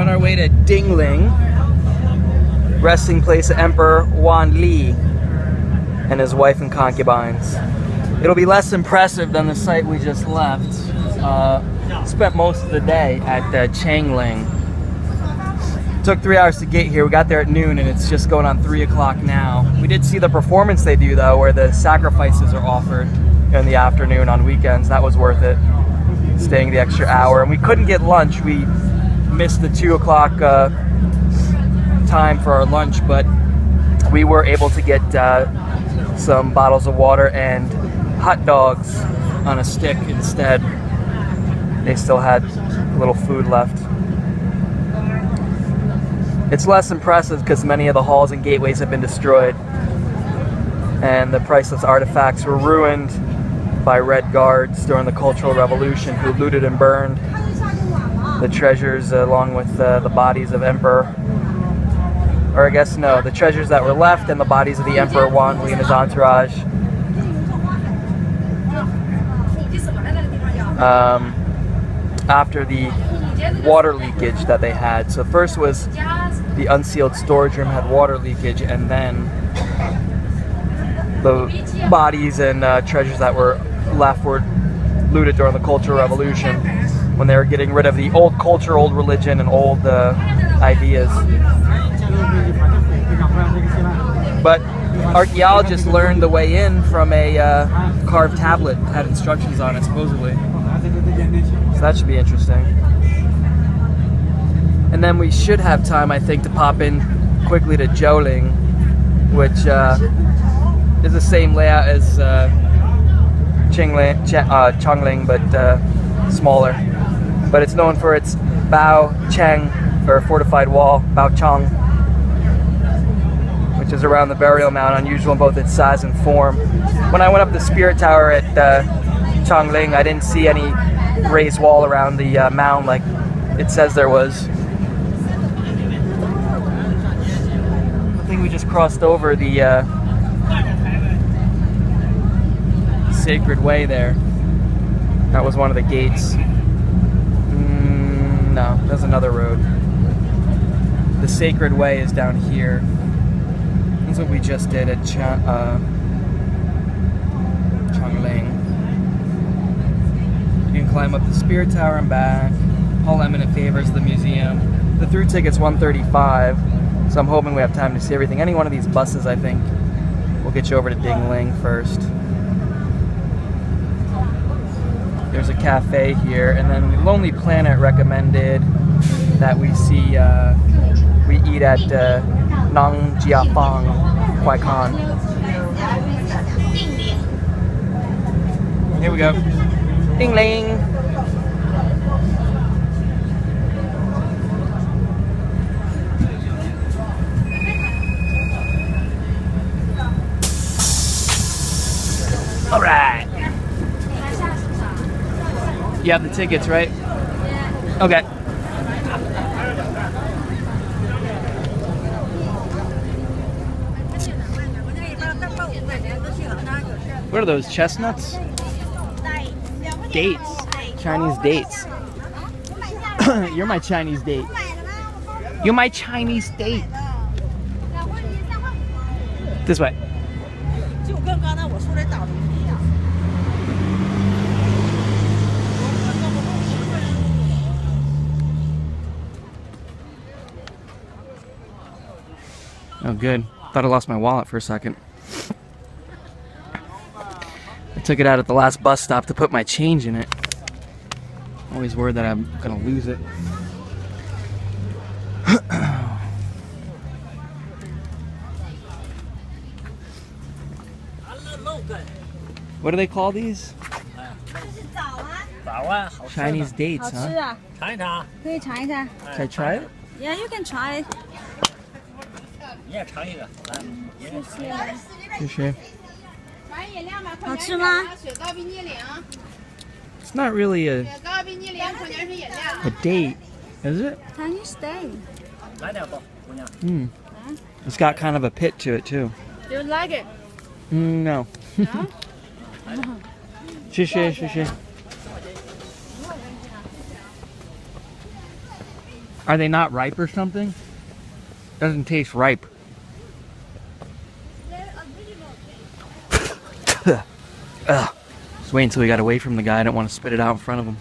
on our way to Dingling, resting place of Emperor Wan Li and his wife and concubines. It'll be less impressive than the site we just left. Spent most of the day at Changping. Took 3 hours to get here. We got there at noon and it's just going on 3 o'clock now. We did see the performance they do though, where the sacrifices are offered in the afternoon on weekends. That was worth it, staying the extra hour. And we couldn't get lunch. We missed the 2 o'clock time for our lunch, but we were able to get some bottles of water and hot dogs on a stick instead. They still had a little food left. It's less impressive because many of the halls and gateways have been destroyed and the priceless artifacts were ruined by Red Guards during the Cultural Revolution, who looted and burned the treasures along with the bodies of Emperor, or I guess no, the treasures that were left and the bodies of the Emperor Wan Li and his entourage. After the water leakage that they had. So first was the unsealed storage room had water leakage, and then the bodies and treasures that were left were looted during the Cultural Revolution, when they were getting rid of the old culture, old religion, and old ideas. But archaeologists learned the way in from a carved tablet that had instructions on it, supposedly. So that should be interesting. And then we should have time, I think, to pop in quickly to Jiuling, which is the same layout as Changping, but smaller. But it's known for its Bao Chang, or fortified wall, Bao Chang, which is around the burial mound, unusual in both its size and form. When I went up the Spirit Tower at Changping, I didn't see any raised wall around the mound like it says there was. I think we just crossed over the Sacred Way there. That was one of the gates. No, there's another road. The Sacred Way is down here. That's what we just did at Changping. You can climb up the Spirit Tower and back. All eminent favors of the museum. The through ticket's $135, so I'm hoping we have time to see everything. Any one of these buses, I think, will get you over to Dingling first. There's a cafe here, and then Lonely Planet recommended that we see, we eat at Nang Jiafang Huai Khan. Here we go. Dingling! All right. You have the tickets, right? Okay. What are those, chestnuts? Dates. Chinese dates. You're my Chinese date. You're my Chinese date. This way. Oh, good. Thought I lost my wallet for a second. I took it out at the last bus stop to put my change in it. Always worried that I'm gonna lose it. What do they call these? Chinese dates, huh? Can I try it? Yeah, you can try it. It's not really a date, is it? Chinese date. It's got kind of a pit to it too. Do you like it? No. No? 谢谢，谢谢。Are they not ripe or something? Doesn't taste ripe. Ugh. Just wait until we got away from the guy. I don't want to spit it out in front of him.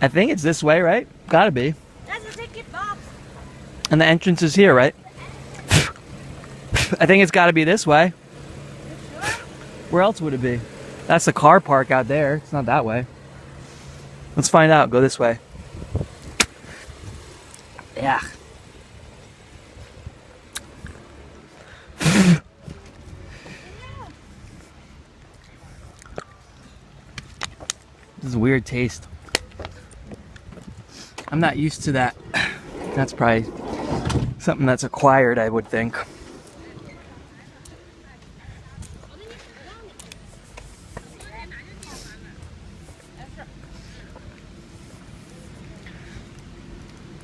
I think it's this way, right? Gotta be. That's a ticket box. And the entrance is here, right? I think it's gotta be this way. Where else would it be? That's the car park out there. It's not that way. Let's find out. Go this way. Yeah. This is a weird taste. I'm not used to that. That's probably something that's acquired, I would think.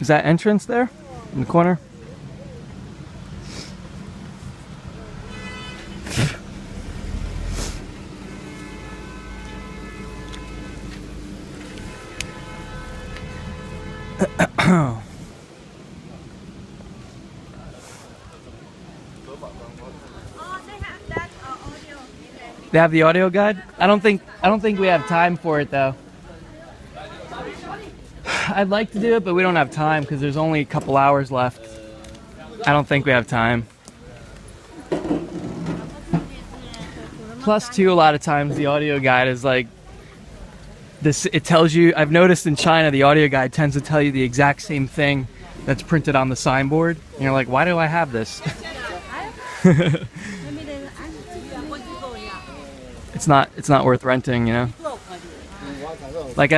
Is that entrance there in the corner? They have the audio guide? I don't think we have time for it though. I'd like to do it, but we don't have time because there's only a couple hours left. I don't think we have time. Plus, too, a lot of times the audio guide is like this. It tells you. I've noticed in China, the audio guide tends to tell you the exact same thing that's printed on the signboard, and you're like, "Why do I have this?" It's not worth renting, you know. Like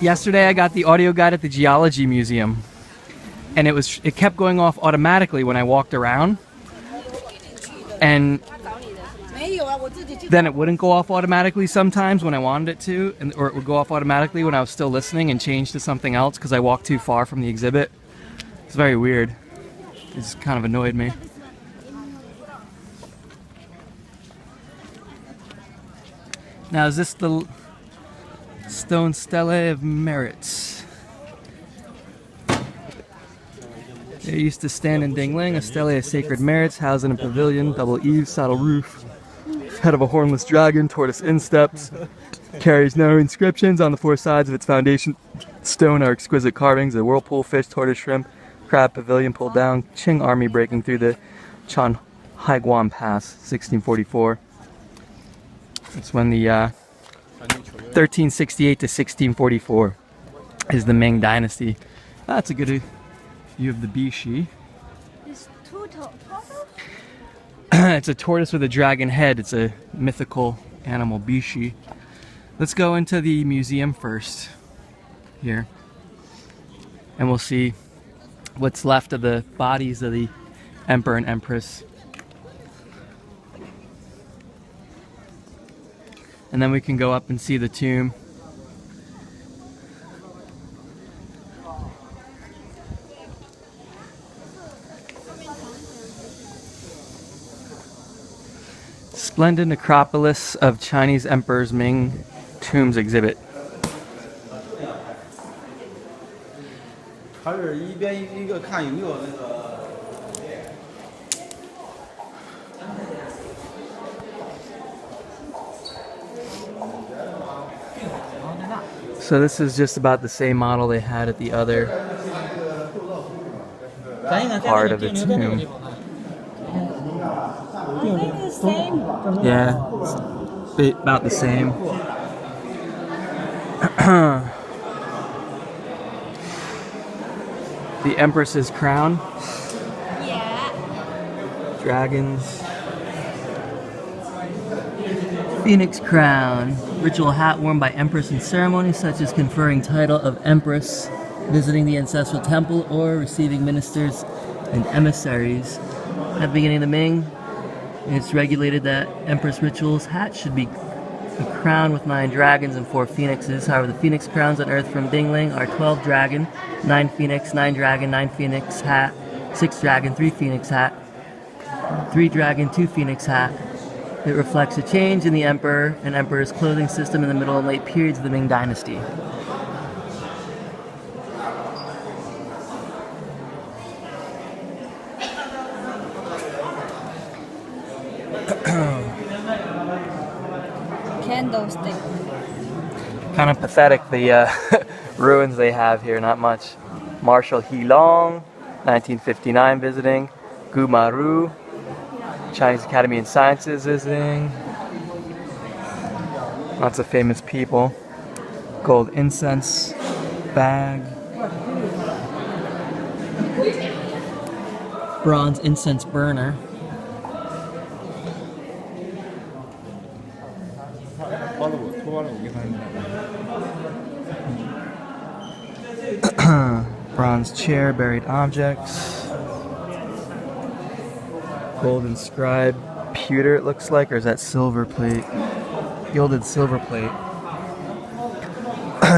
yesterday, I got the audio guide at the Geology Museum, and it kept going off automatically when I walked around, and then it wouldn't go off automatically sometimes when I wanted it to, or it would go off automatically when I was still listening and change to something else because I walked too far from the exhibit. It's very weird. It's kind of annoyed me. Now, is this the Stone Stele of Merits? They used to stand in Dingling, a stele of sacred merits, housed in a pavilion, double eaves, saddle roof, head of a hornless dragon, tortoise insteps, carries no inscriptions. On the four sides of its foundation stone are exquisite carvings, a whirlpool, fish, tortoise, shrimp, crab, pavilion pulled down, Qing army breaking through the Chan Haiguan Pass, 1644. It's when the 1368 to 1644 is the Ming Dynasty. That's a good view of the Bishi. It's two tortoise? It's a tortoise with a dragon head. It's a mythical animal, Bishi. Let's go into the museum first here, and we'll see what's left of the bodies of the Emperor and Empress. And then we can go up and see the tomb. Splendid necropolis of Chinese Emperors Ming tombs exhibit. So this is just about the same model they had at the other part of the tomb. I think it's the same. Yeah, it's about the same. The Empress's crown. Yeah. Dragons. Phoenix crown. Ritual hat worn by Empress in ceremonies such as conferring title of Empress, visiting the ancestral temple, or receiving ministers and emissaries. At the beginning of the Ming, it's regulated that Empress rituals hat should be a crown with 9 dragons and 4 phoenixes. However, the phoenix crowns on Earth from Dingling are 12 dragon, 9 phoenix, 9 dragon, 9 phoenix hat, 6 dragon, 3 phoenix hat, 3 dragon, 2 phoenix hat, It reflects a change in the emperor and emperor's clothing system in the middle and late periods of the Ming Dynasty. Candlestick. Kind of pathetic, the ruins they have here, not much. Marshal Heilong, 1959 visiting. Gu Maru, Chinese Academy of Sciences visiting. Lots of famous people. Gold incense bag. Bronze incense burner. Bronze chair, buried objects. Gold inscribed pewter, it looks like, or is that silver plate? Gilded silver plate.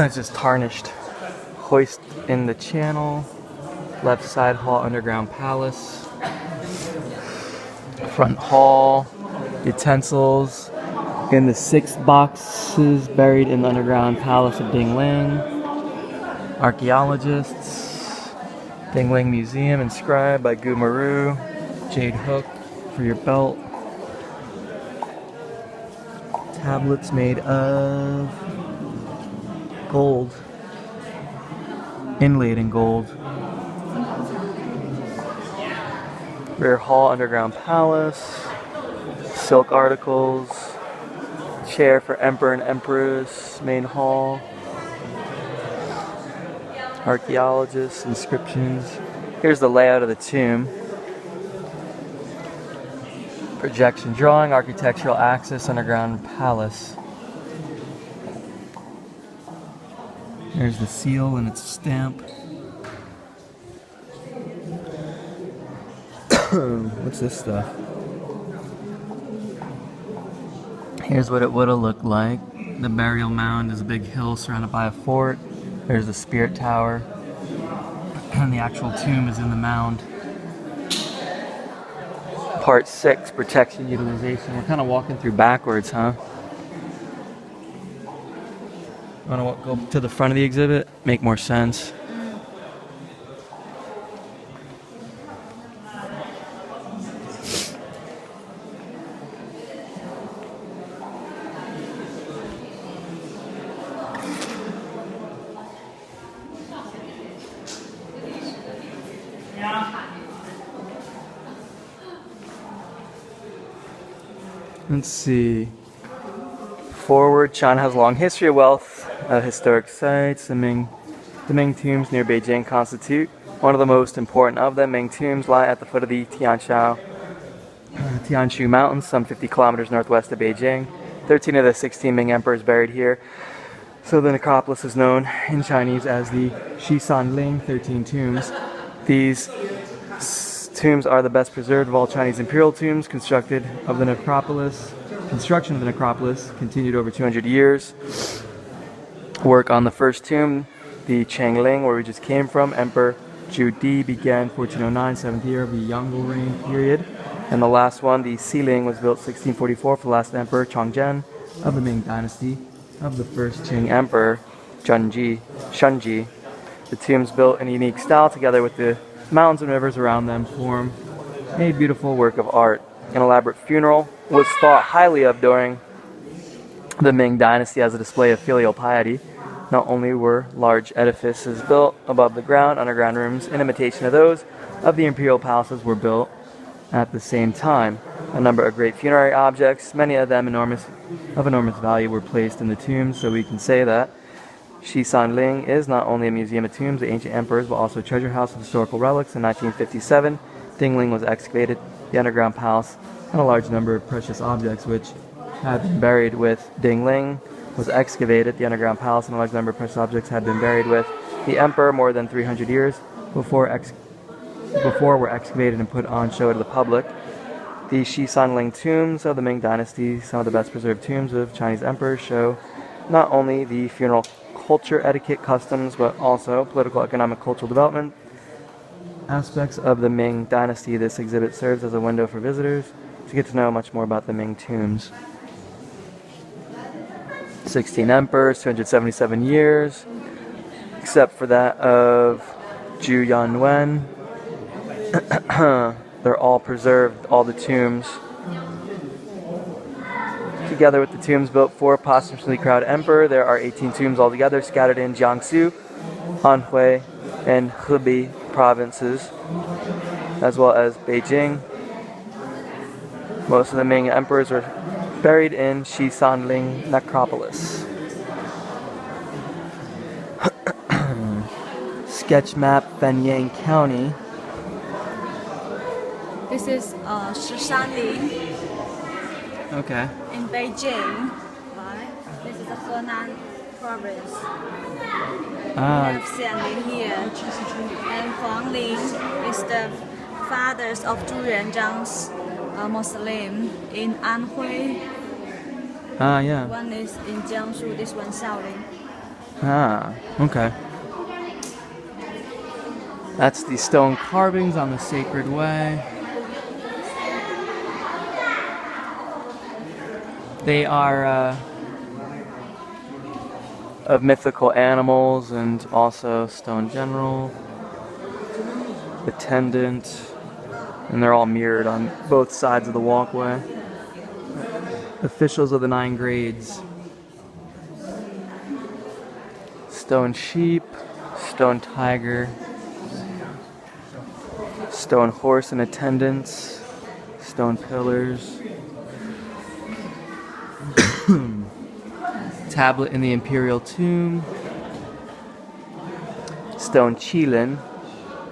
It's just tarnished. Hoist in the channel. Left side hall, underground palace. Front hall. Utensils. In the 6 boxes buried in the underground palace of Dingling. Archaeologists. Dingling Museum inscribed by Gu Maru. Jade hook for your belt. Tablets made of gold. Inlaid in gold. Rear hall, underground palace. Silk articles. Chair for emperor and empress. Main hall. Archaeologists, inscriptions. Here's the layout of the tomb. Projection drawing, architectural axis, underground palace. There's the seal and its stamp. What's this stuff? Here's what it would have looked like. The burial mound is a big hill surrounded by a fort. There's the spirit tower. And the actual tomb is in the mound. Part 6, protection utilization. We're kind of walking through backwards, huh? Want to go to the front of the exhibit? Make more sense. Let's see. Forward, China has a long history of wealth of historic sites. The Ming tombs near Beijing constitute one of the most important of them. Ming tombs lie at the foot of the Tianshu Mountains, some 50 kilometers northwest of Beijing. 13 of the 16 Ming emperors buried here. So the necropolis is known in Chinese as the Shisanling 13 tombs. These tombs are the best preserved of all Chinese imperial tombs. Construction of the necropolis continued over 200 years. Work on the first tomb, the Changling, where we just came from, Emperor Zhu Di, began 1409, 7th year of the Yongle reign period. And the last one, the Xiling, was built 1644 for the last emperor, Chongzhen, of the Ming dynasty, of the first Qing emperor, Shunji. The tombs, built in a unique style together with the mountains and rivers around them, form a beautiful work of art. An elaborate funeral was thought highly of during the Ming dynasty as a display of filial piety. Not only were large edifices built above the ground, underground rooms in imitation of those of the imperial palaces were built at the same time. A number of great funerary objects, many of them enormous value, were placed in the tombs, so we can say that Shisanling is not only a museum of tombs of ancient emperors, but also a treasure house of historical relics. In 1957, Dingling was excavated. The underground palace and a large number of precious objects which had been buried with Dingling was excavated. The underground palace and a large number of precious objects had been buried with the emperor more than 300 years before were excavated and put on show to the public. The Shisanling tombs of the Ming dynasty, some of the best preserved tombs of Chinese emperors, show not only the funeral culture, etiquette, customs, but also political, economic, cultural development aspects of the Ming dynasty. This exhibit serves as a window for visitors to get to know much more about the Ming tombs. 16 emperors, 277 years, except for that of Zhu Yanwen. They're all preserved, all the tombs. Together with the tombs built for posthumously crowned emperor, there are 18 tombs altogether scattered in Jiangsu, Anhui, and Hebei provinces, as well as Beijing. Most of the Ming emperors were buried in Shisanling necropolis. Sketch map Fenyang County. This is Shisanling Okay. in Beijing. Right? This is the Henan province. We have Xianling here. And Huangling is the fathers of Zhu Yuanzhang's mausoleum in Anhui. Yeah. One is in Jiangsu, this one Shaolin. Okay. That's the stone carvings on the sacred way. They are of mythical animals and also stone general, attendant, and they're all mirrored on both sides of the walkway. Officials of the 9 grades. Stone sheep, stone tiger, stone horse and attendants, stone pillars, tablet in the imperial tomb, stone qilin,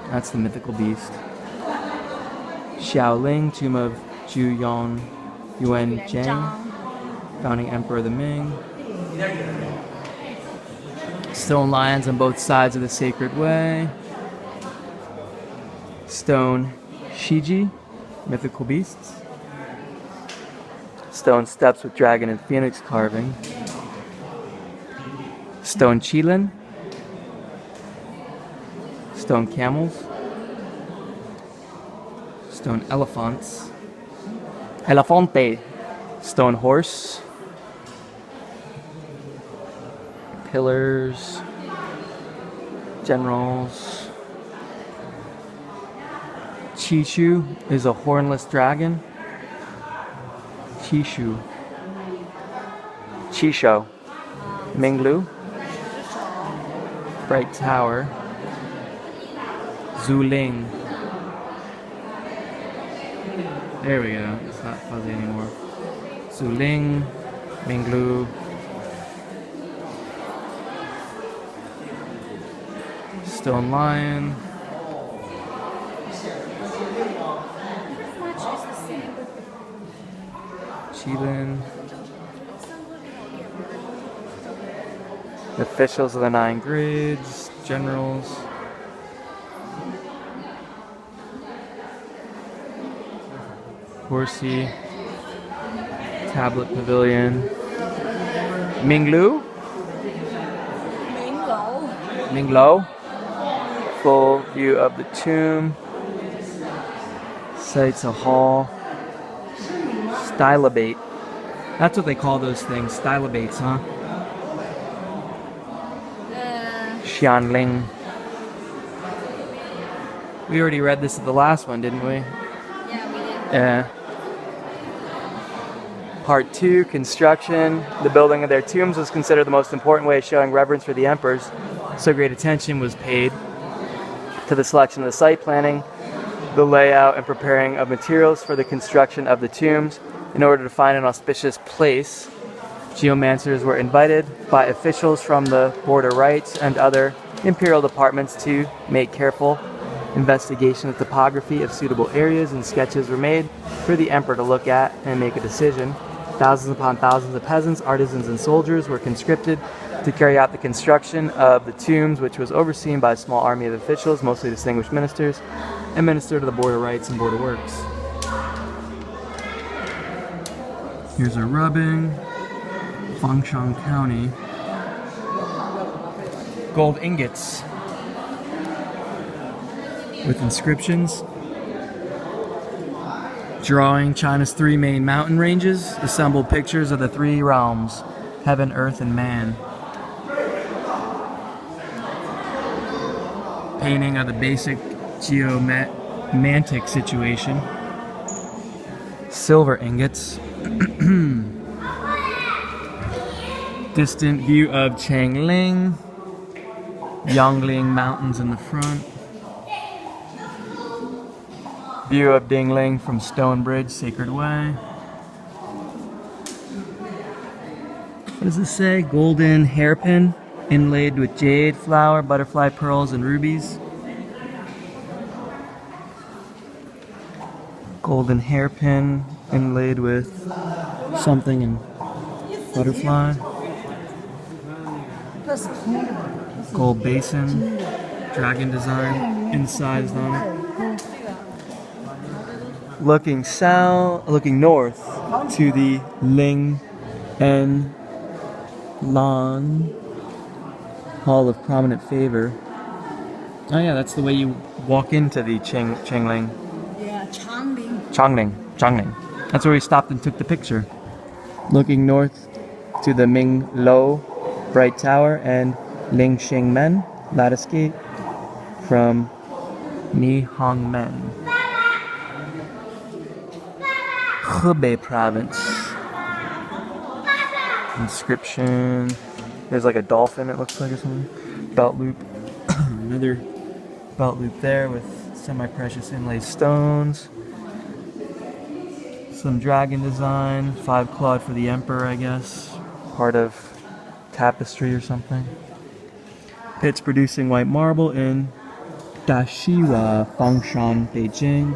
that's the mythical beast, Shaoling, tomb of Zhu Yuanzhang, founding emperor of the Ming, stone lions on both sides of the sacred way, stone Shiji, mythical beasts, stone steps with dragon and phoenix carving, stone qilin, stone camels, stone elephants, elefante, stone horse, pillars, generals. Chishu is a hornless dragon. Chishu. Chisho. Minglu. Bright Tower. Zuling. There we go. It's not fuzzy anymore. Zuling. Minglu. Stone Lion. Qilin. Officials of the 9 grades, generals. Horsey. Tablet Pavilion. Minglu. Minglo. Full view of the tomb. Sights a hall. Stylobate. That's what they call those things, stylobates, huh? Xianling. We already read this at the last one, didn't we? Yeah, we did. Yeah. Part 2, construction. The building of their tombs was considered the most important way of showing reverence for the emperors, so great attention was paid to the selection of the site planning, the layout, and preparing of materials for the construction of the tombs. In order to find an auspicious place, geomancers were invited by officials from the border rights and other imperial departments to make careful investigation of topography of suitable areas, and sketches were made for the emperor to look at and make a decision. Thousands upon thousands of peasants, artisans, and soldiers were conscripted to carry out the construction of the tombs, which was overseen by a small army of officials, mostly distinguished ministers, and ministered to the border rights and border works. Here's a rubbing. Fangshan County. Gold ingots with inscriptions. Drawing China's 3 main mountain ranges, assembled pictures of the 3 realms, heaven, earth, and man. Painting of the basic geomantic situation. Silver ingots. Distant view of Changling. Yangling Mountains in the front. View of Dingling from Stone Bridge, Sacred Way. What does this say? Golden hairpin inlaid with jade, flower, butterfly pearls, and rubies. Golden hairpin inlaid with something in butterfly. Gold basin, dragon design, incised on it. Looking north to the Ling and Lan Hall of Prominent Favor. Oh yeah, that's the way you walk into the Changling. Yeah, Changling. That's where we stopped and took the picture. Looking north to the Ming Lo Bright Tower and Ling Men Lattice Gate from Nihongmen. Hebei Province. Inscription. There's like a dolphin, it looks like, or something. Belt loop. Another belt loop there with semi-precious inlaid stones. Some dragon design. 5-clawed for the emperor, I guess. Part of tapestry or something. Pits producing white marble in Dashiwa, Fangshan, Beijing.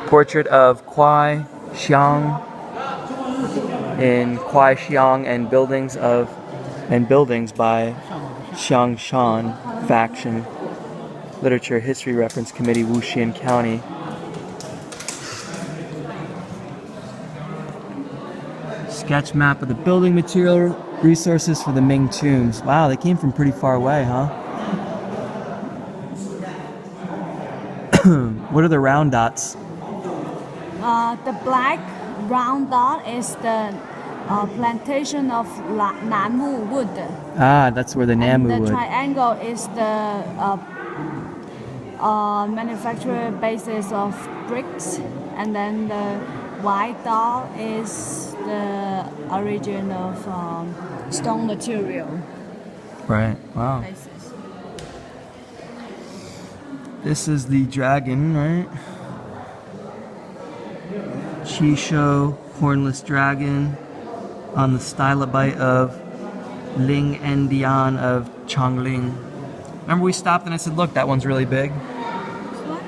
Portrait of Kuai Xiang in Kuai Xiang and buildings by Xiangshan faction. Literature History Reference Committee, Wuxin County. Sketch map of the building material resources for the Ming tombs. Wow, they came from pretty far away, huh? What are the round dots? The black round dot is the plantation of Namu wood. Ah, that's where the Namu and the wood. The triangle is the manufacturer basis of bricks, and then the white dot is the origin of stone material. Right. Wow. Basis. This is the dragon, right? Chisho, hornless dragon, on the stylobite of Ling Endian of Changling. Remember we stopped and I said, look, that one's really big? What?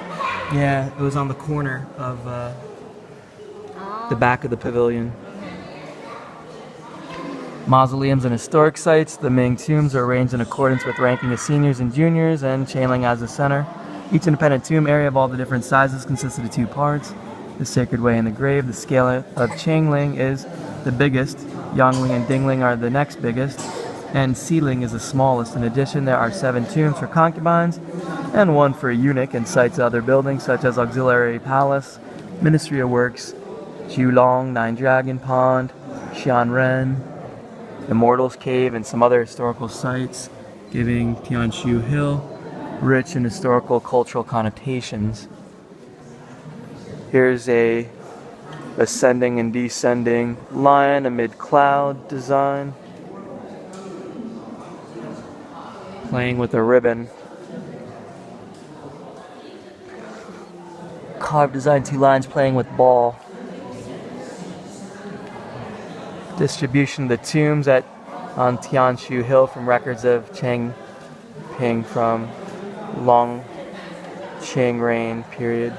Yeah, it was on the corner of the back of the pavilion. Mausoleums and historic sites. The Ming tombs are arranged in accordance with ranking of seniors and juniors, and Changling as the center. Each independent tomb area of all the different sizes consisted of 2 parts. The Sacred Way and the grave. The scale of Changling is the biggest. Yangling and Dingling are the next biggest. And Xiling is the smallest. In addition, there are 7 tombs for concubines and 1 for a eunuch, and sites of other buildings such as Auxiliary Palace, Ministry of Works, Julong, 9 Dragon Pond, Xianren, Immortals Cave, and some other historical sites, giving Tianshu Hill rich in historical cultural connotations. Here's a ascending and descending lion amid cloud design, playing with a ribbon. Carved design, 2 lions playing with ball. Distribution of the tombs on Tianshu Hill from records of Changping from Long Qing reign period.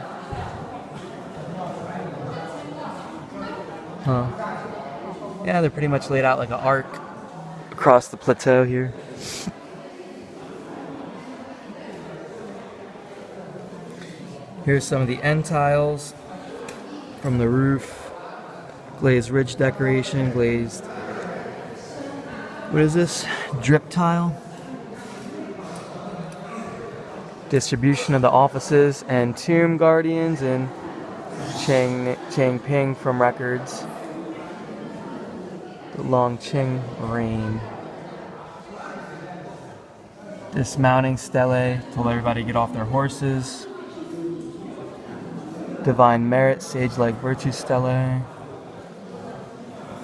Huh. Yeah, they're pretty much laid out like an arc across the plateau here. Here's some of the end tiles from the roof. Glazed ridge decoration, glazed... What is this? Drip tile. Distribution of the offices and tomb guardians in Changping from records. The Longqing reign. Dismounting stele, told everybody to get off their horses. Divine merit, sage-like virtue stele.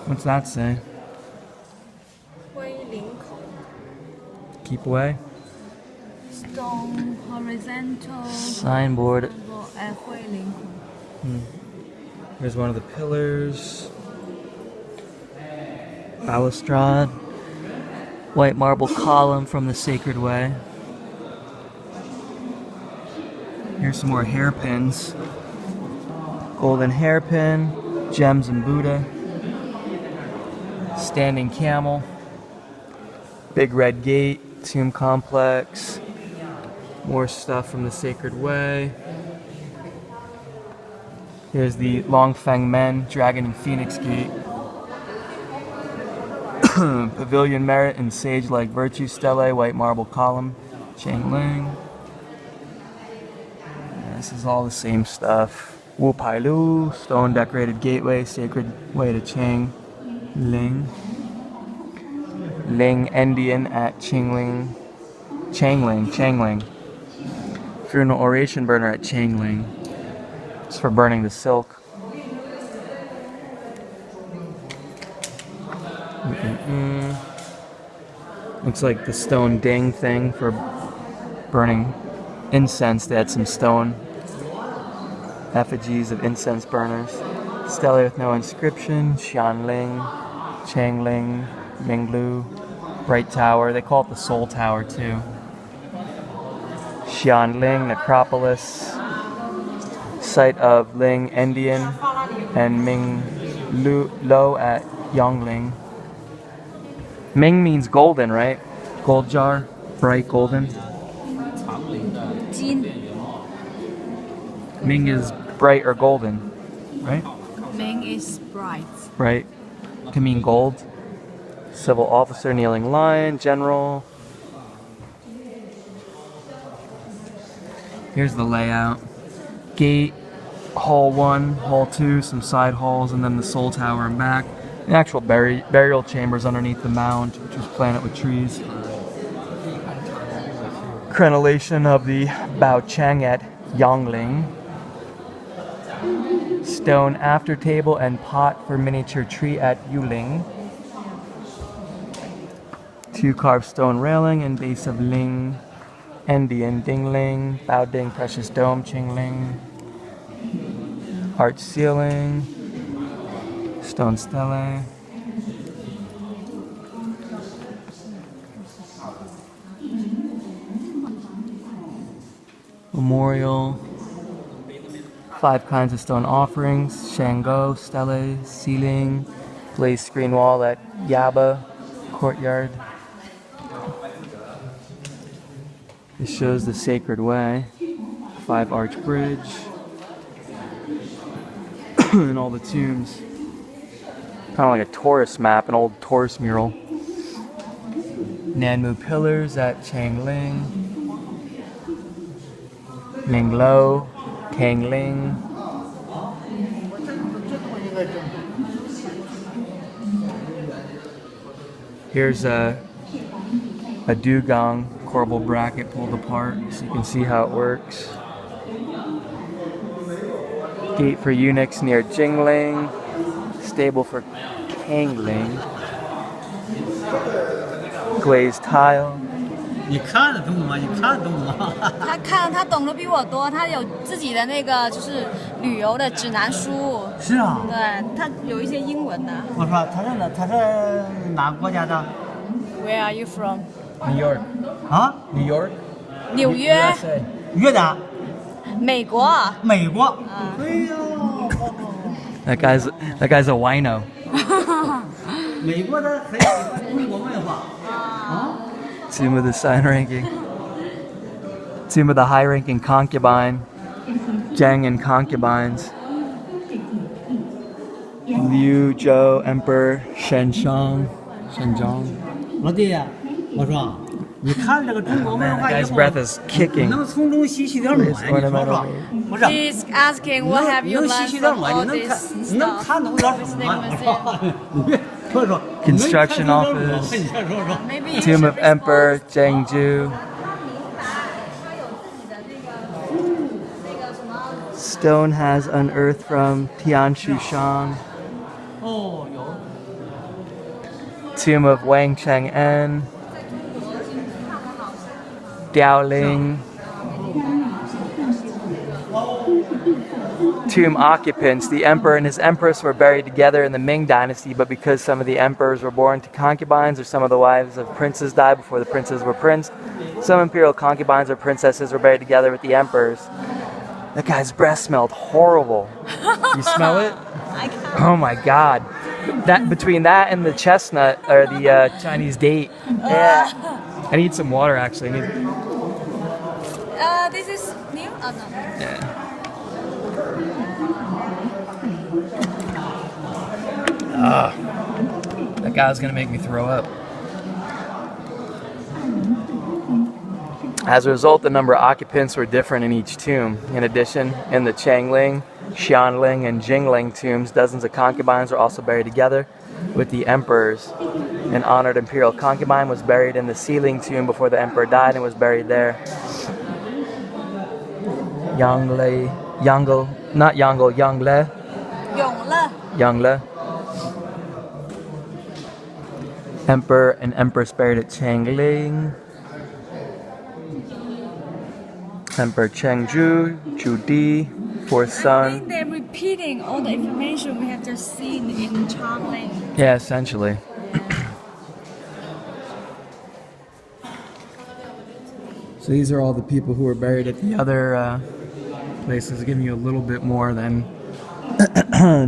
What's that say? Keep away. Stone horizontal. Signboard. Here's one of the pillars. Balustrade. White marble column from the Sacred Way. Here's some more hairpins. Golden hairpin, gems and Buddha. Standing camel. Big red gate, tomb complex. More stuff from the Sacred Way. Here's the Longfeng Men, Dragon and Phoenix Gate. Pavilion Merit and Sage-like Virtue Stele, white marble column, Changling. This is all the same stuff. Wu Pai Lu, stone decorated gateway, Sacred Way to Changling. Ling Endian at Changling. Funeral oration burner at Changling. It's for burning the silk. Looks like the stone ding thing for burning incense. They had some stone effigies of incense burners. Stele with no inscription. Xianling, Changling, Minglu, Bright Tower. They call it the Soul Tower too. Xianling, necropolis. Site of Ling Endian and Ming Lo at Yongling. Ming means golden, right? Gold jar, bright golden. Ming is bright or golden, right? Ming is bright. Bright can mean gold. Civil officer, kneeling lion, general. Here's the layout. Gate, hall 1, hall 2, some side halls, and then the soul tower and back. The actual burial chambers underneath the mound, which was planted with trees. Crenellation of the Bao Cheng at Yongling. Stone after table and pot for miniature tree at Yuling. 2 carved stone railing and base of Ling Endian Dingling. Bao Ding precious dome Qingling. Arch ceiling. Stone stele. Memorial. 5 kinds of stone offerings. Shango, stele, ceiling. Glazed screen wall at Yaba courtyard. This shows the Sacred Way. 5 arch bridge. And all the tombs. Kind of like a tourist map, an old tourist mural. Nanmu pillars at Changling. Minglo, Kangling. Here's a dugong corbel bracket pulled apart so you can see how it works. Gate for eunuchs near Jingling. Stable for Kangling. Glazed tile. 你看得懂吗？你看得懂吗？他懂得比我多，他有自己的那个就是旅游的指南书。是啊。对，他有一些英文的。我说他是哪个国家的 Where are you from? New York. 啊？ New York? 纽约。USA. 越南。美国。美国。哎呀。That guy's a wino. 美国的很喜欢中国文化。啊。Tomb of the sign ranking. Tomb of the high ranking concubine. Zheng and concubines. Liu Zhou Emperor Shenzhong. 老弟，我说你看这个中国文 Man, 化 that 以 guy's 后， breath is 你 kicking. 能从中吸取点暖，你说说，不是？ He's asking what have you 能吸 learned 取点 from 暖， all 你能 this 看，你能 stuff? 看懂点什 Visiting 么？ museum. 你别说说 Construction 能看懂点 office. 什么你先说说。 Maybe you Tomb should of Emperor respond. Chengju. Stone has unearthed from Tianshu-shan. 哦，有。 Tomb of Wang Chang'an. Diaoling. Tomb occupants. The emperor and his empress were buried together in the Ming dynasty, but because some of the emperors were born to concubines or some of the wives of princes died before the princes were prince, some imperial concubines or princesses were buried together with the emperors. That guy's breath smelled horrible. You smell it? I can't. Oh my god. That between that and the chestnut or the Chinese date. Yeah. I need some water actually. This is new? Oh, no. Yeah. That guy's gonna make me throw up. As a result, the number of occupants were different in each tomb. In addition, in the Changling, Xianling, and Jingling tombs, dozens of concubines were also buried together with the emperors. An honored imperial concubine was buried in the Sealing tomb before the emperor died and was buried there. Yangle, not Yangle, Yangle. Yangle. Emperor and empress buried at Changling. Emperor Chengju, Judi, fourth I son. think they're repeating all the information we have just seen in Changping. Yeah, essentially. So these are all the people who were buried at the other places, giving you a little bit more than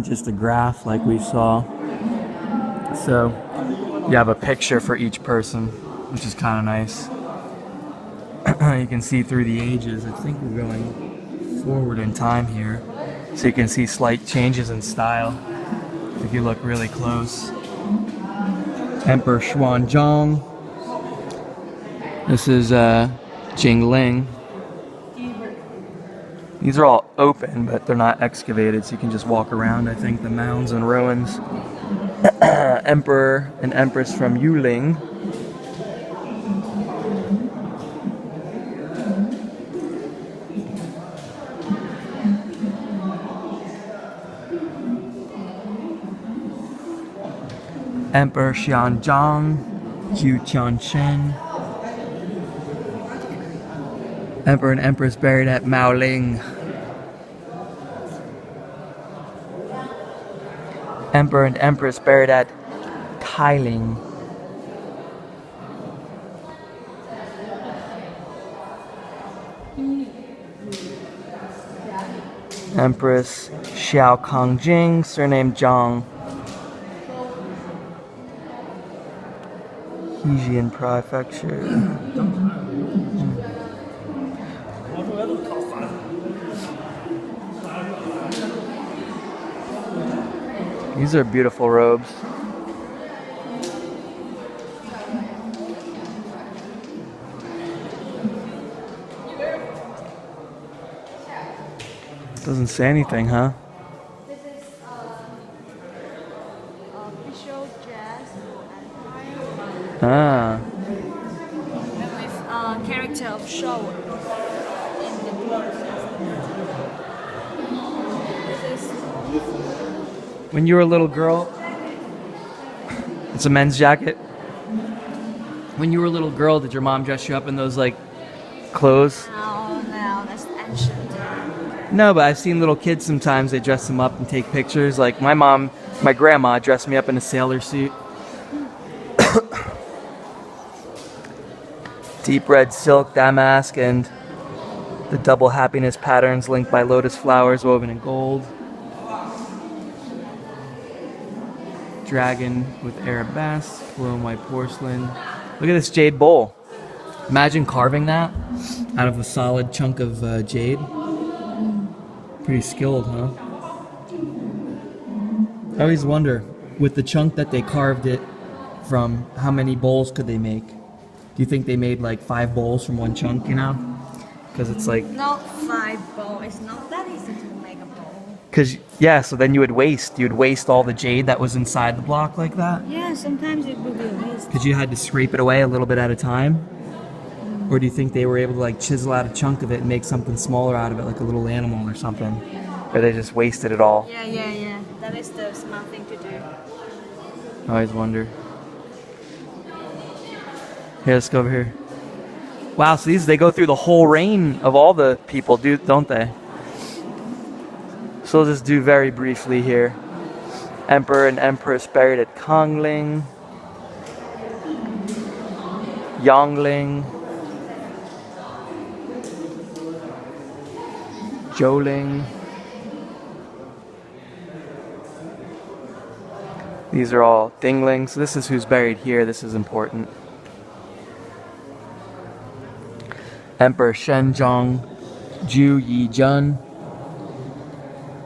just a graph like we saw. So you have a picture for each person, which is kind of nice. You can see through the ages. I think we're going forward in time here. So you can see slight changes in style if you look really close. Emperor Xuanzang. This is Jingling. These are all open, but they're not excavated, so you can just walk around, I think, the mounds and ruins. Emperor and Empress from Yuling. Emperor Xianzhang, Zhu Qianshen. Emperor and Empress buried at Maoling. Emperor and Empress buried at Tailing. Empress Xiao Kongjing, surnamed Zhang. Hejian Prefecture. These are beautiful robes. Doesn't say anything, huh? This is official dress and Ah. with character of show in the process. This is When you were a little girl, it's a men's jacket. When you were a little girl, did your mom dress you up in those like clothes? no, that's ancient. No, but I've seen little kids sometimes, they dress them up and take pictures. Like my mom, my grandma dressed me up in a sailor suit. Deep red silk, damask, and the double happiness patterns linked by lotus flowers woven in gold. Dragon with arabesque, blue and white porcelain. Look at this jade bowl. Imagine carving that out of a solid chunk of jade. Pretty skilled, huh? I always wonder, with the chunk that they carved it from, how many bowls could they make? Do you think they made like 5 bowls from one chunk, you know? Because it's like... Not 5 bowls. It's not that easy to make a bowl. Because, yeah, so then you would waste all the jade that was inside the block like that? Yeah, sometimes it would be a waste. Because you had to scrape it away a little bit at a time? Or do you think they were able to like chisel out a chunk of it and make something smaller out of it, like a little animal or something? Or they just wasted it all? Yeah. That is the smart thing to do. I always wonder. Here, let's go over here. Wow, so they go through the whole reign of all the people, don't they? So we'll just do very briefly here. Emperor and Empress buried at Kangling. Yangling. Zhouling. These are all Dinglings. So this is who's buried here. This is important. Emperor Shenzong Zhu Yijun.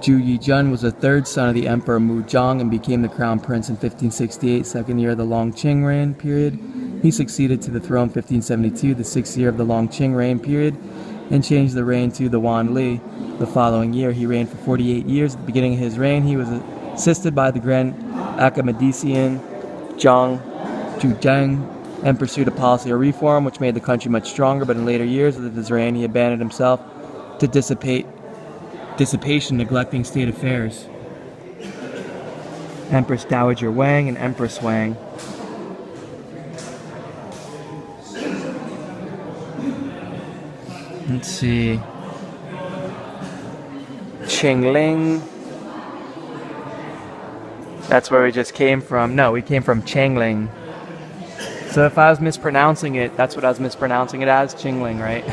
Zhu Yijun was the 3rd son of the Emperor Muzhong and became the crown prince in 1568, 2nd year of the Longqing reign period. He succeeded to the throne in 1572, the 6th year of the Longqing reign period, and changed the reign to the Wanli. The following year, he reigned for 48 years. At the beginning of his reign, he was assisted by the Grand Academician Zhang Zhuzheng and pursued a policy of reform which made the country much stronger, but in later years of his reign, he abandoned himself to dissipation, neglecting state affairs. Empress Dowager Wang and Empress Wang. Let's see. Qingling. That's where we just came from. No, we came from Changling. So if I was mispronouncing it, that's what I was mispronouncing it as, Qingling, right?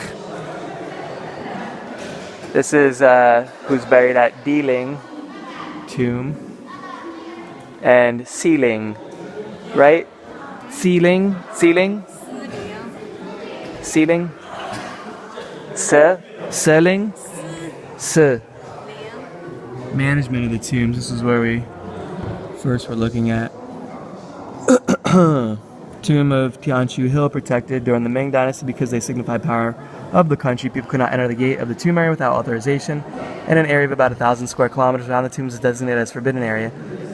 This is who's buried at Diling tomb. And Xiling, right? Xiling? Seling? Se. Management of the tombs. This is where we first were looking at. Tomb of Tianshu Hill, protected during the Ming Dynasty because they signify power of the country. People could not enter the gate of the tomb area without authorization. And an area of about 1,000 square kilometers around the tombs is designated as forbidden area,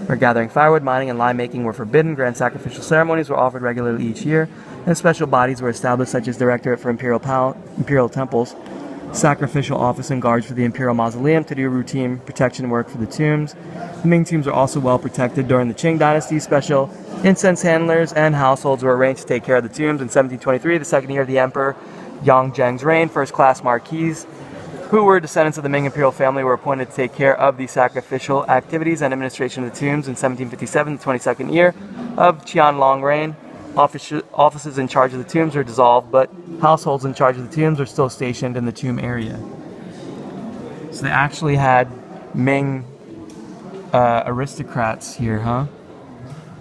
where gathering firewood, mining, and lime making were forbidden. Grand sacrificial ceremonies were offered regularly each year, and special bodies were established, such as Directorate for Imperial Temples, Sacrificial Office, and guards for the Imperial Mausoleum to do routine protection work for the tombs. The Ming tombs are also well protected during the Qing Dynasty. Special incense handlers and households were arranged to take care of the tombs. In 1723, the 2nd year of the Emperor Yang Zheng's reign, first-class marquis, who were descendants of the Ming imperial family, were appointed to take care of the sacrificial activities and administration of the tombs. In 1757, the 22nd year of Qianlong reign, offices in charge of the tombs were dissolved, but households in charge of the tombs are still stationed in the tomb area. So they actually had Ming aristocrats here, huh?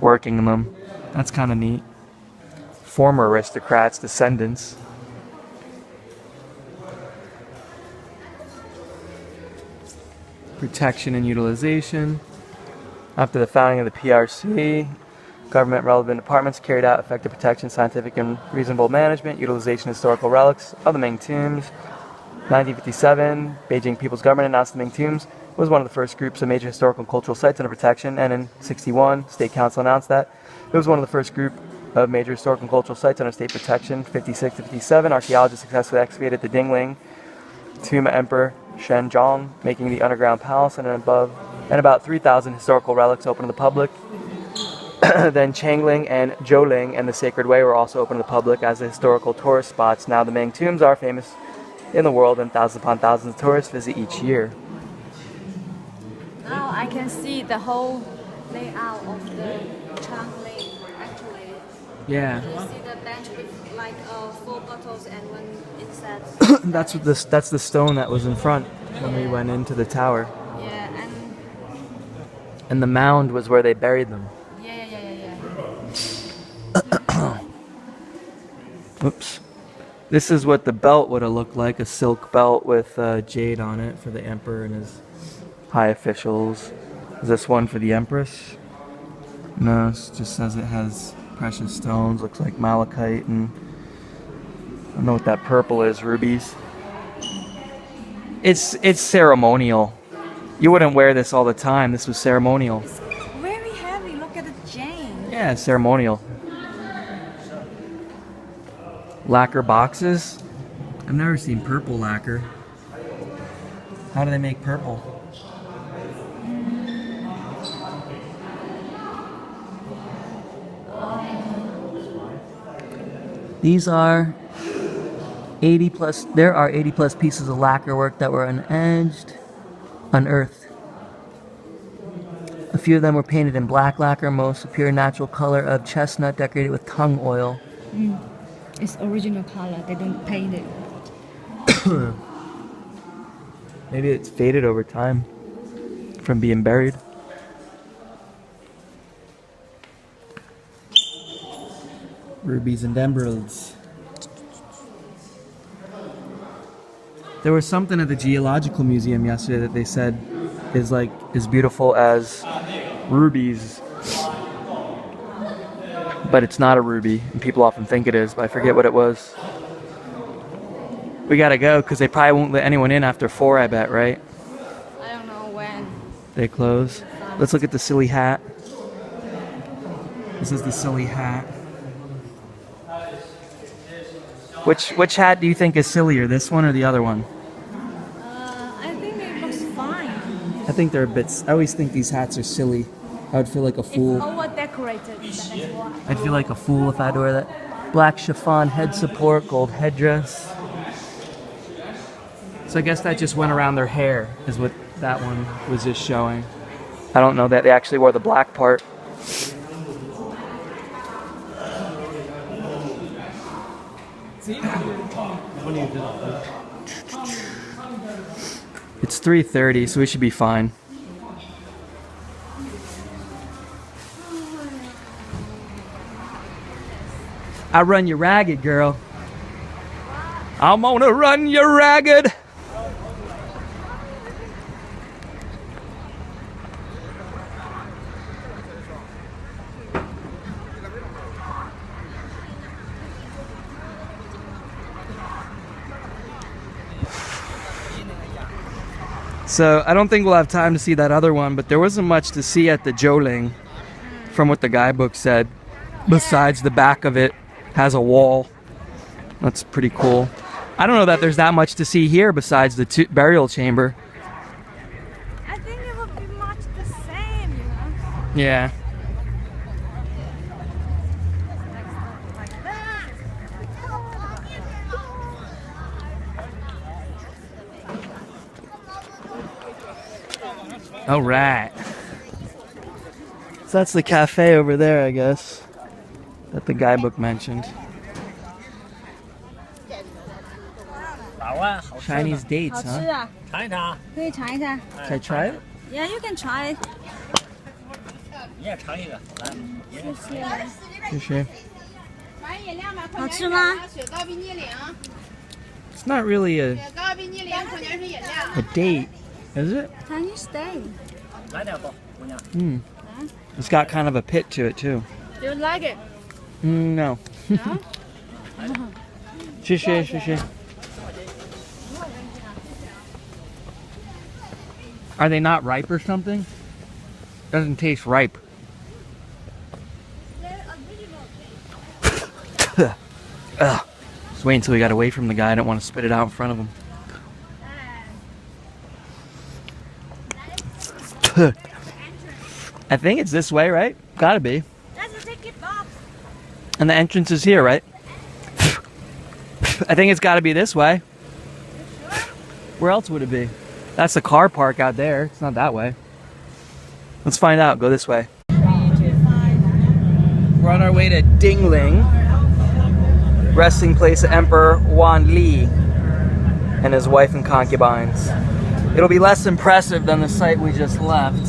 Working in them. That's kind of neat. Former aristocrats, descendants. Protection and utilization. After the founding of the PRC, government relevant departments carried out effective protection, scientific and reasonable management, utilization of historical relics of the Ming tombs. 1957, Beijing People's Government announced the Ming tombs was one of the first groups of major historical and cultural sites under protection, and in 61, State Council announced that it was one of the first group of major historical and cultural sites under state protection. 56 to 57, archaeologists successfully excavated the Dingling tomb of Emperor Shenzong, making the underground palace and about 3,000 historical relics open to the public. Then Changling and Zhouling and the Sacred Way were also open to the public as historical tourist spots. Now the Ming tombs are famous in the world, and thousands upon thousands of tourists visit each year. Now I can see the whole layout of the Changping actually. Yeah. You see the bench with like 4 bottles and one inside. That's the stone that was in front when we went into the tower. Yeah, and the mound was where they buried them. Yeah. Oops. This is what the belt would have looked like, a silk belt with jade on it for the emperor and his high officials. Is this one for the empress? No, it just says it has precious stones, looks like malachite and don't know what that purple is, rubies. It's ceremonial. You wouldn't wear this all the time. This was ceremonial. It's very heavy. Look at the chain. Yeah, it's ceremonial. Lacquer boxes. I've never seen purple lacquer. How do they make purple? These are 80 plus, there are 80 plus pieces of lacquer work that were unearthed. A few of them were painted in black lacquer, most a pure natural color of chestnut decorated with tung oil. It's original color, they don't paint it. Maybe it's faded over time from being buried. Rubies and emeralds. There was something at the Geological Museum yesterday that they said is like as beautiful as rubies, but it's not a ruby, and people often think it is, but I forget what it was. We gotta go because they probably won't let anyone in after 4, I bet, right? I don't know when. They close. Let's look at the silly hat. This is the silly hat. Which hat do you think is sillier, this one or the other one? I think it looks fine. I think they're a bit. I always think these hats are silly. I would feel like a fool. It's over decorated. That's why. I'd feel like a fool if I had to wear that. Black chiffon head support, gold headdress. So I guess that just went around their hair, is what that one was just showing. I don't know that they actually wore the black part. It's 3:30, so we should be fine. I run you ragged, girl. I'm gonna run you ragged. So I don't think we'll have time to see that other one, but there wasn't much to see at the Zhouling from what the guidebook said. Besides the back of it has a wall. That's pretty cool. I don't know that there's that much to see here besides the burial chamber. I think it would be much the same, you know? Yeah. Like that. All right. So that's the cafe over there, I guess, that the guidebook mentioned. Chinese dates, huh? 好吃啊，尝一尝，可以尝一下。 Can I try it? Yeah, you can try it. 你也尝一个，来，谢谢。好吃吗？ It's not really a date, is it? Can you stay? 来点不，姑娘。 It's got kind of a pit to it too. Do you like it? No. No? 谢谢，谢谢。Are they not ripe or something? Doesn't taste ripe. Ugh. Just wait until we got away from the guy. I don't want to spit it out in front of him. I think it's this way, right? Gotta be. That's a ticket box. And the entrance is here, right? I think it's gotta be this way. Where else would it be? That's the car park out there. It's not that way. Let's find out. Go this way. We're on our way to Dingling, resting place of Emperor Wan Li and his wife and concubines. It'll be less impressive than the site we just left.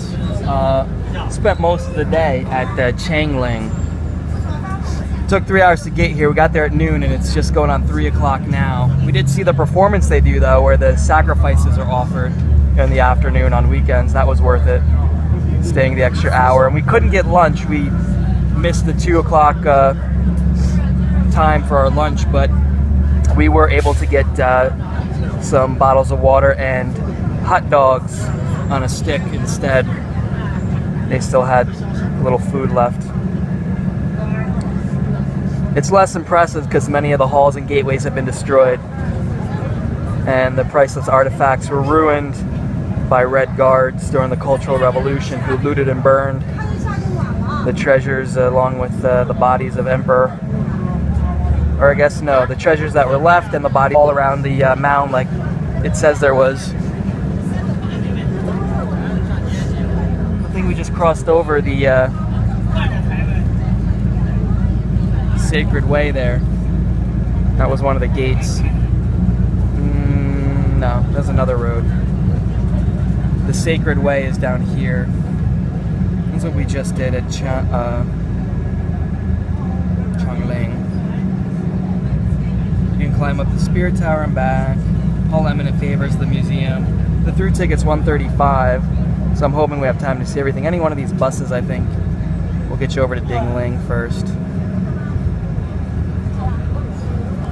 Spent most of the day at Changping. Took 3 hours to get here. We got there at noon and it's just going on 3 o'clock now. We did see the performance they do though, where the sacrifices are offered in the afternoon on weekends. That was worth it, staying the extra hour. And we couldn't get lunch. We missed the 2 o'clock time for our lunch, but We were able to get some bottles of water and hot dogs on a stick instead. They still had a little food left. It's less impressive because many of the halls and gateways have been destroyed, and the priceless artifacts were ruined by Red Guards during the Cultural Revolution, who looted and burned the treasures along with the bodies of Emperor. Or I guess no, the treasures that were left and the bodies all around the mound, like it says there was. I think we just crossed over the Sacred Way there. That was one of the gates. No, there's another road. The Sacred Way is down here. That's what we just did at Changping. You can climb up the Spirit Tower and back. All eminent favors of the museum. The through ticket's $135, so I'm hoping we have time to see everything. Any one of these buses, I think, will get you over to Dingling first.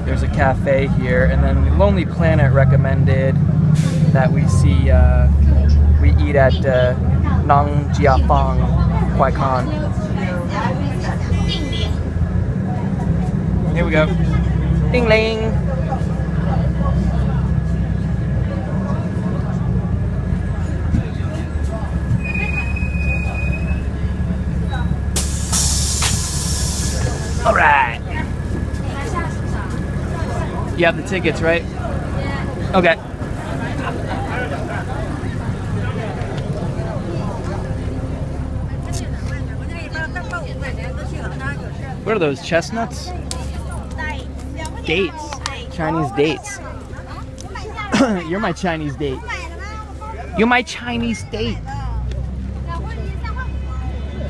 There's a cafe here, and then Lonely Planet recommended that we see, we eat at Nang Jiafang Kwai Khan. Here we go. Dingling. All right. You have the tickets, right? Okay. What are those, chestnuts? Dates. Chinese dates. You're my Chinese date. You're my Chinese date.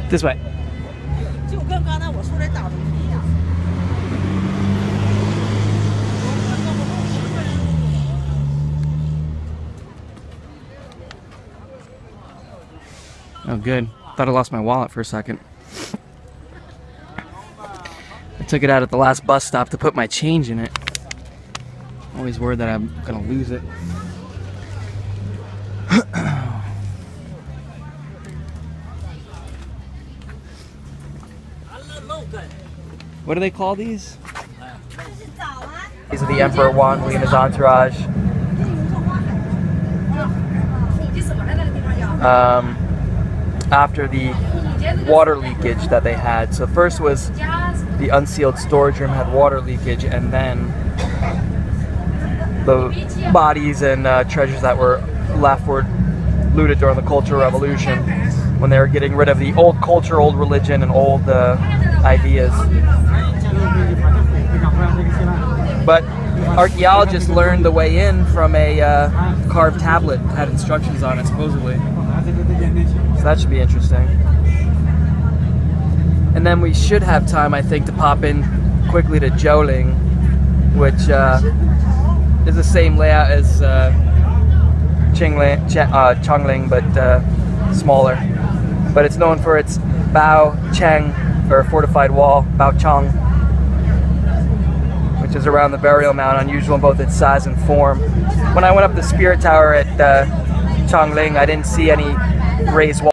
This way. Oh, good. Thought I lost my wallet for a second. I took it out at the last bus stop to put my change in it. Always worried that I'm gonna lose it. What do they call these? These are the Emperor Wanli and his entourage. After the water leakage that they had. So first was the unsealed storage room had water leakage, and then the bodies and treasures that were left were looted during the Cultural Revolution, when they were getting rid of the old culture, old religion, and old ideas. But archaeologists learned the way in from a carved tablet that had instructions on it, supposedly. So that should be interesting. And then we should have time, I think, to pop in quickly to Jiaoling, which is the same layout as Changping, but smaller. But it's known for its Bao Chang, or fortified wall, Bao Chang, which is around the burial mound, unusual in both its size and form. When I went up the Spirit Tower at Changping, I didn't see any raised walls.